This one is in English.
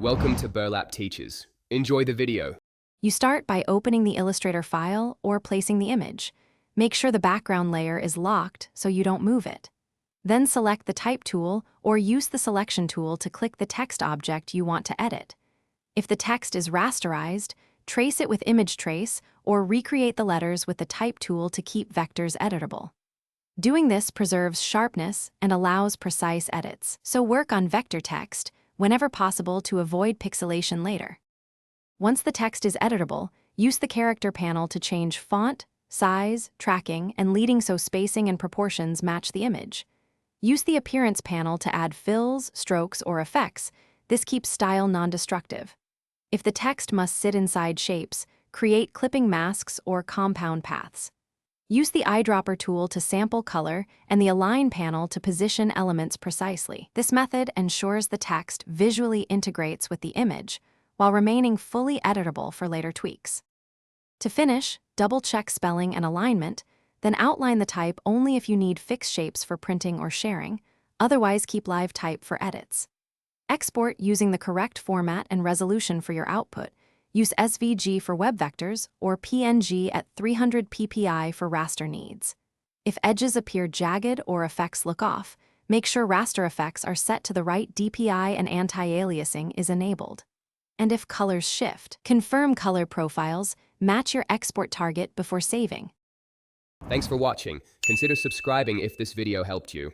Welcome to Burlap Teachers. Enjoy the video. You start by opening the Illustrator file or placing the image. Make sure the background layer is locked so you don't move it. Then select the Type tool or use the Selection tool to click the text object you want to edit. If the text is rasterized, trace it with Image Trace or recreate the letters with the Type tool to keep vectors editable. Doing this preserves sharpness and allows precise edits, so work on vector text whenever possible to avoid pixelation later. Once the text is editable, use the Character panel to change font, size, tracking, and leading so spacing and proportions match the image. Use the Appearance panel to add fills, strokes, or effects. This keeps style non-destructive. If the text must sit inside shapes, create clipping masks or compound paths. Use the eyedropper tool to sample color and the Align panel to position elements precisely. This method ensures the text visually integrates with the image while remaining fully editable for later tweaks. To finish, double-check spelling and alignment, then outline the type only if you need fixed shapes for printing or sharing, otherwise keep live type for edits. Export using the correct format and resolution for your output. Use SVG for web vectors or PNG at 300 ppi for raster needs. If edges appear jagged or effects look off, make sure raster effects are set to the right DPI and anti-aliasing is enabled. And if colors shift, confirm color profiles, match your export target before saving. Thanks for watching. Consider subscribing if this video helped you.